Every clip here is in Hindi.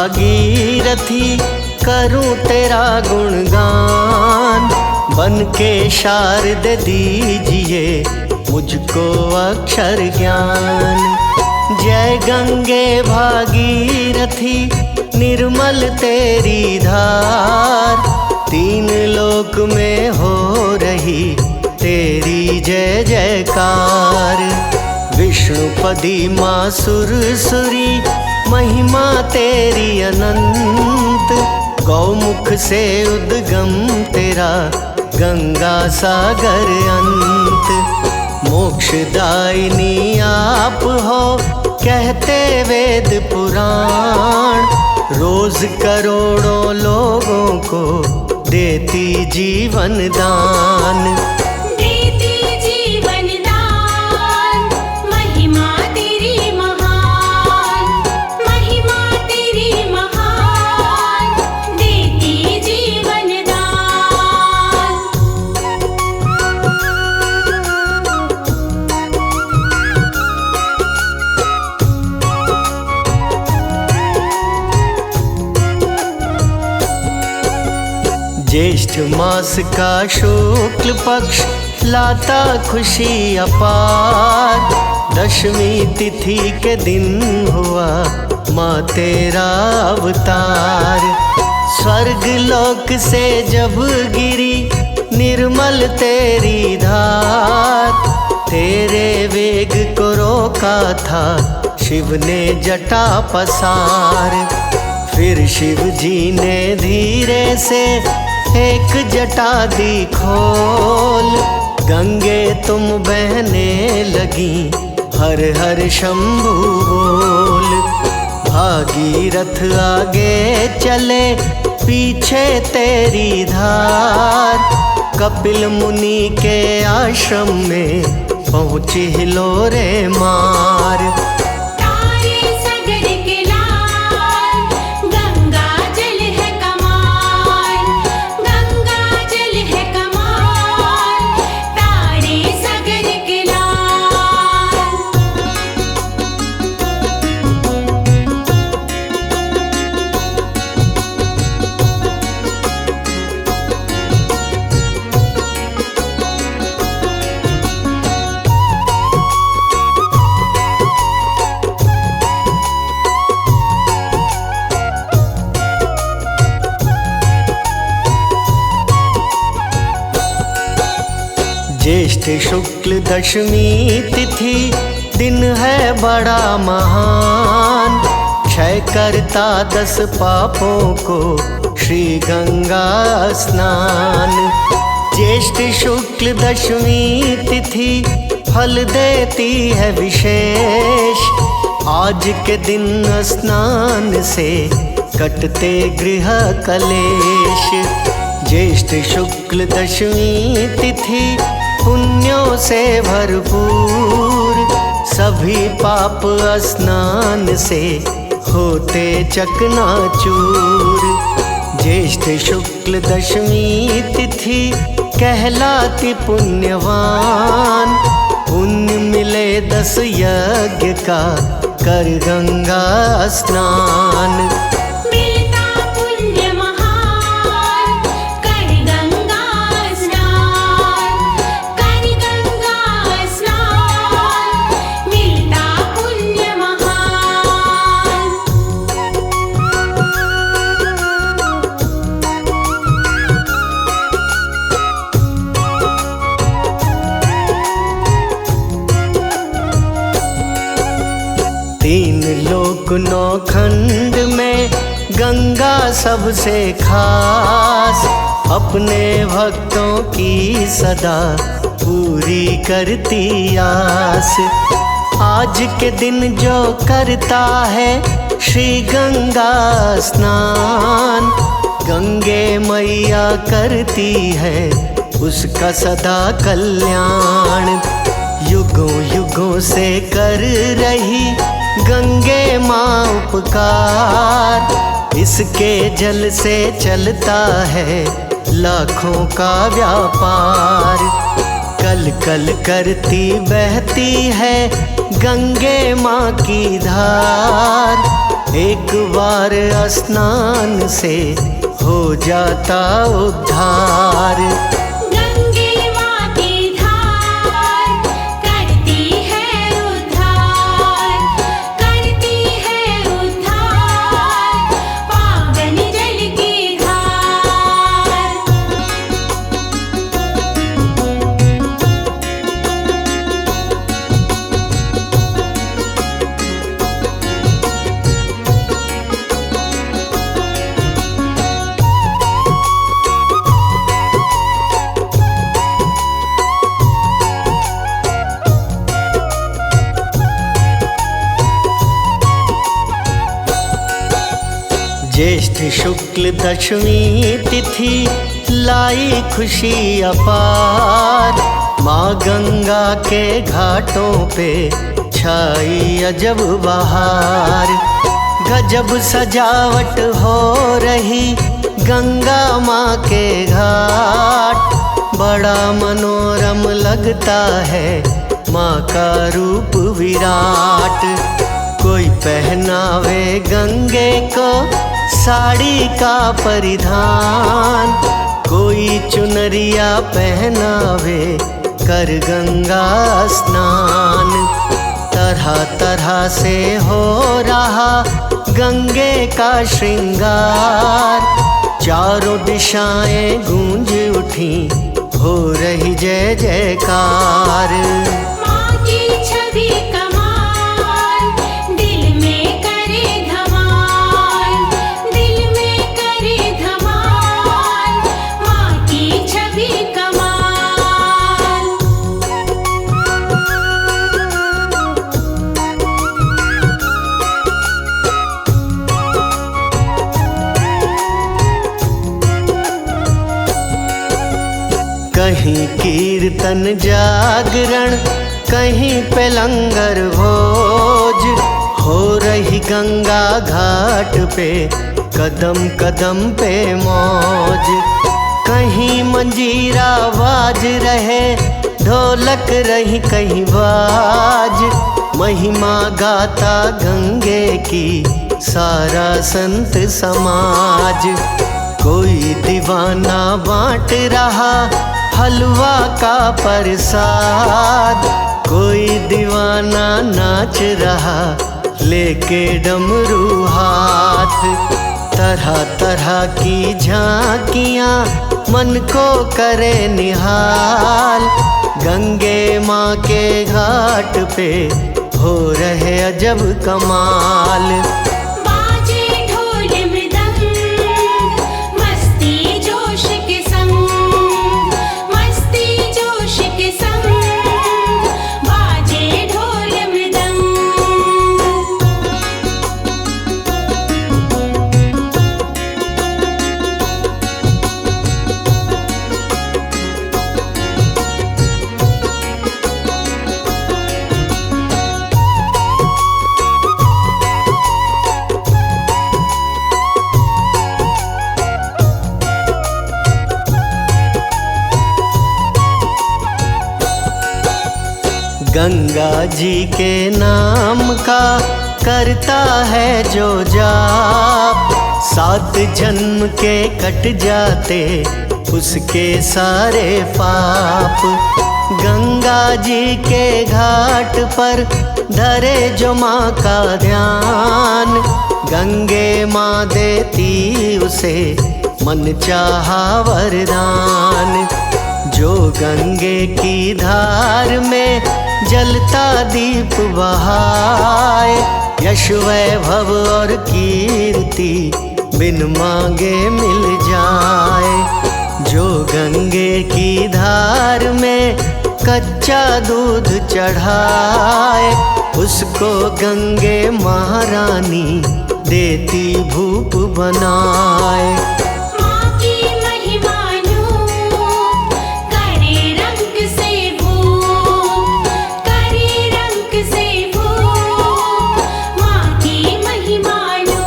भागीरथी करूं तेरा गुणगान। बन के शारद दीजिए मुझको अक्षर ज्ञान। जय गंगे भागीरथी निर्मल तेरी धार। तीन लोक में हो रही तेरी जय जयकार। विष्णुपदी माँ सुरसुरी महिमा तेरी अनंत। गौमुख से उद्गम तेरा गंगा सागर अंत। मोक्षदायिनी आप हो कहते वेद पुराण। रोज करोड़ों लोगों को देती जीवन दान। देती जीवन दान, महिमा तेरी महान, महिमा तेरी महान, देती जीवन दान। ज्येष्ठ मास का शुक्ल पक्ष लाता खुशी अपार। दशमी तिथि के दिन हुआ माँ तेरा अवतार। स्वर्ग लोक से जब गिरी निर्मल तेरी धार। तेरे वेग को रोका था शिव ने जटा पसार। फिर शिव जी ने धीरे से एक जटा दी खोल। गंगे तुम बहने लगी हर हर शंभु बोल। भागीरथ आगे चले पीछे तेरी धार। कपिल मुनि के आश्रम में पहुँची हिलोरे मार। ज्येष्ठ शुक्ल दशमी तिथि दिन है बड़ा महान। क्षय करता 10 पापों को श्री गंगा स्नान। ज्येष्ठ शुक्ल दशमी तिथि फल देती है विशेष। आज के दिन स्नान से कटते गृह कलेश। ज्येष्ठ शुक्ल दशमी तिथि पुण्यों से भरपूर। सभी पाप स्नान से होते चकनाचूर। ज्येष्ठ शुक्ल दशमी तिथि कहलाती पुण्यवान। पुण्य मिले 10 यज्ञ का कर गंगा स्नान। तीन लोक 9 खंड में गंगा सबसे खास। अपने भक्तों की सदा पूरी करती आस। आज के दिन जो करता है श्री गंगा स्नान। गंगे मैया करती है उसका सदा कल्याण। युगों युगों से कर रही गंगे माँ उपकार। इसके जल से चलता है लाखों का व्यापार। कल कल करती बहती है गंगे माँ की धार। एक बार स्नान से हो जाता उद्धार। गंगे माँ की धार करती है उद्धार, करती है उद्धार, पावन जल की धार। ज्येष्ठ शुक्ल दशमी तिथि लाई खुशी अपार। माँ गंगा के घाटों पे छाई अजब बहार। गजब सजावट हो रही गंगा माँ के घाट। बड़ा मनोरम लगता है माँ का रूप विराट। कोई पहनावे गंगे को साड़ी का परिधान, कोई चुनरिया पहनावे कर गंगा स्नान। तरह तरह से हो रहा गंगे का श्रृंगार। चारों दिशाएं गूंज उठी, हो रही जय जयकार। माँ की छवि कमाल, दिल में करे धमाल, दिल में करे धमाल, माँ की छवि कमाल। कहीं कीर्तन जागरण, कहीं पे लंगर भोज। हो रही गंगा घाट पे कदम कदम पे मौज। कहीं मंजीरा बाज रहे, ढोलक रही कहीं बाज। महिमा गाता गंगे की सारा संत समाज। कोई दीवाना बांट रहा हलवा का प्रसाद। कोई दीवाना नाच रहा लेके डमरू हाथ। तरह तरह की झांकियाँ मन को करे निहाल। गंगे माँ के घाट पे हो रहे अजब कमाल। बाजे ढोल मृदंग, मस्ती जोश के संग, मस्ती जोश के संग, बाजे ढोल मृदंग। गंगा जी के नाम का करता है जो जाप। 7 जन्म के कट जाते उसके सारे पाप। गंगा जी के घाट पर धरे जो माँ का ध्यान। गंगे माँ देती उसे मन चाहा वरदान। जो गंगे की धार में जलता दीप बहाए। यश वैभव और कीर्ति बिन मांगे मिल जाए। जो गंगे की धार में कच्चा दूध चढ़ाए, उसको गंगे महारानी देती भूप बनाए। माँ की महिमा नूप, करे रंग से भूप, करे रंग से भूप, माँ की महिमा नूप।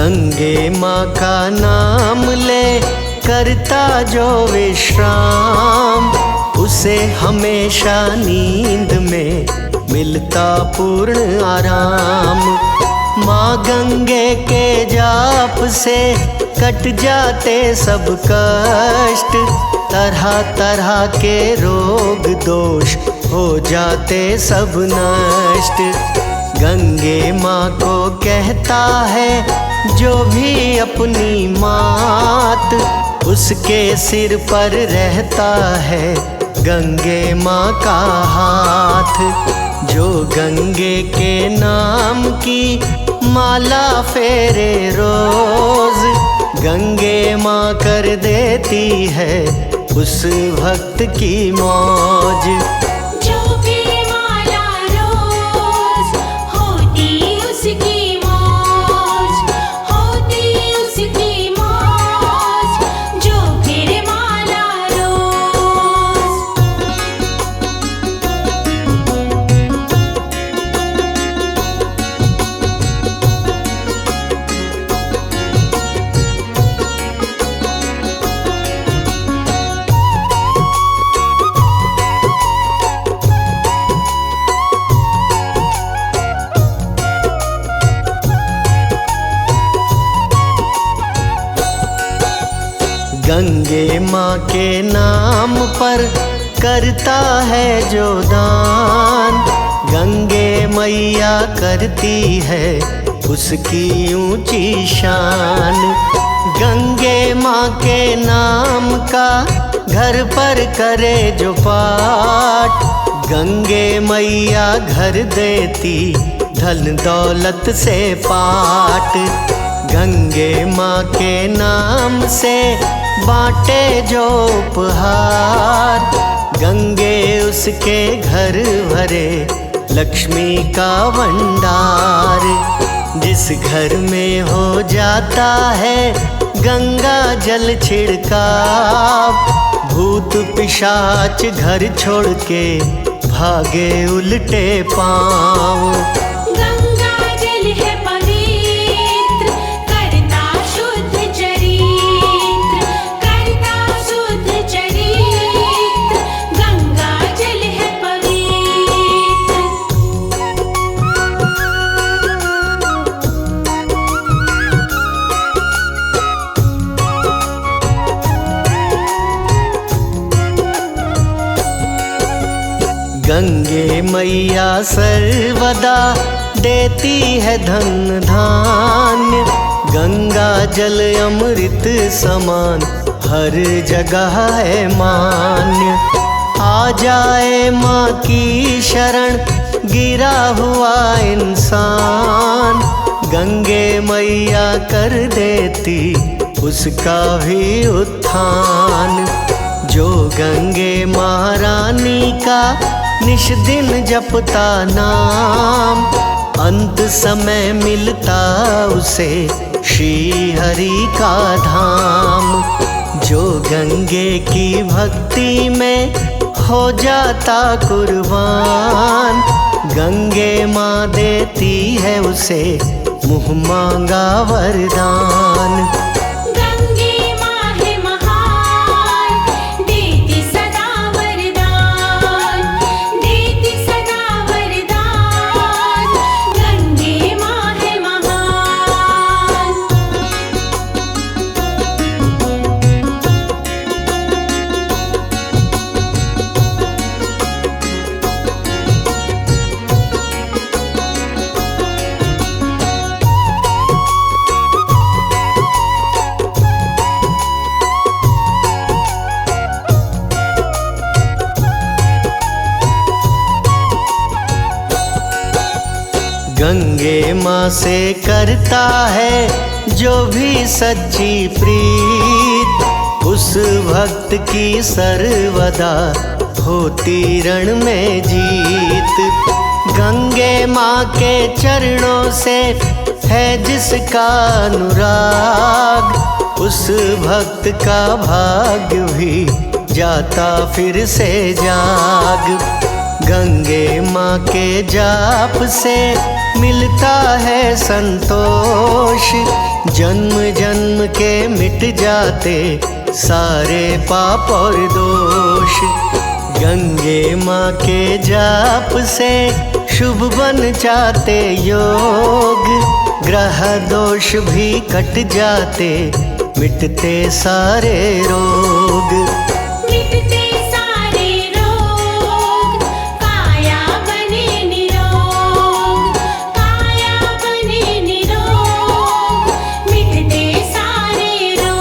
गंगे माँ का नाम ले करता जो विश्राम, उसे हमेशा नींद में मिलता पूर्ण आराम। माँ गंगे के जाप से कट जाते सब कष्ट, तरह तरह के रोग दोष हो जाते सब नष्ट। गंगे माँ को कहता है जो भी अपनी मात, उसके सिर पर रहता है गंगे माँ का हाथ। जो गंगे के नाम की माला फेरे रोज, गंगे माँ कर देती है उस भक्त की मौज। जो भी माला रोज होती उसकी मौज, होती उसकी मौज, जो फिर माला रोज। गंगे माँ के नाम पर करता है जो दान, गंगे मैया करती है उसकी ऊंची शान। गंगे माँ के नाम का घर पर करे जो पाठ, गंगे मैया घर देती धन दौलत से पाट। गंगे माँ के नाम से बांटे जो उपहार, गंगे उसके घर भरे लक्ष्मी का भंडार। जिस घर में हो जाता है गंगा जल छिड़काव, भूत पिशाच घर छोड़ के भागे उल्टे पाँव। गंगा जल है पवित्र, करता शुद्ध चरित्र, करता शुद्ध चरित्र, गंगा जल है पवित्र। गंगे मैया सर्वदा देती है धन धान्य, गंगा जल अमृत समान हर जगह है मान्य। आ जाए माँ की शरण गिरा हुआ इंसान, गंगे मैया कर देती उसका भी उत्थान। जो गंगे महारानी का निश दिन जपता नाम, अंत समय मिलता उसे श्री हरि का धाम। जो गंगे की भक्ति में हो जाता कुर्बान, गंगे माँ देती है उसे मुँह मांगा वरदान। गंगे माँ है महान, देती सदा वरदान, देती सदा वरदान, गंगे माँ है महान। गंगे माँ से करता है जो भी सच्ची प्रीत, उस भक्त की सर्वदा होती रण में जीत। गंगे माँ के चरणों से है जिसका अनुराग, उस भक्त का भाग्य भी जाता फिर से जाग। गंगे माँ के जाप से मिलता है संतोष। जन्म जन्म के मिट जाते सारे पाप और दोष। गंगे माँ के जाप से शुभ बन जाते योग। ग्रह दोष भी कट जाते मिटते सारे रोग। मिटते सारे रोग, काया बने निरोग, काया बने निरोग, मिटते सारे रोग।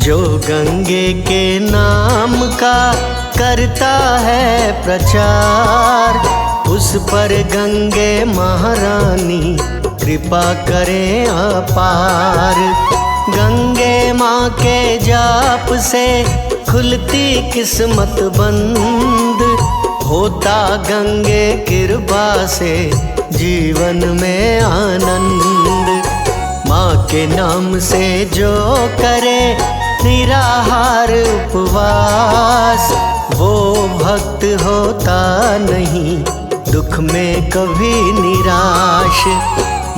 जो गंगे के नाम का करता है प्रचार, उस पर गंगे महारानी कृपा करें अपार। गंगे माँ के जाप से खुलती किस्मत बंद, होता गंगे कृपा से जीवन में आनंद। माँ के नाम से जो करे निराहार उपवास, वो भक्त होता नहीं दुख में कभी निराश।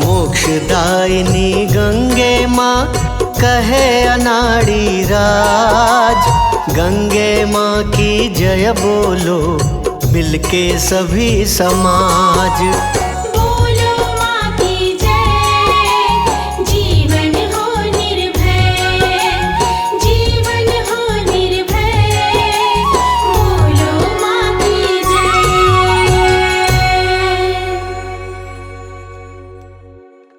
मोक्षदायिनी गंगे माँ कहे अनाड़ी राज। गंगे माँ की जय बोलो मिलके सभी समाज।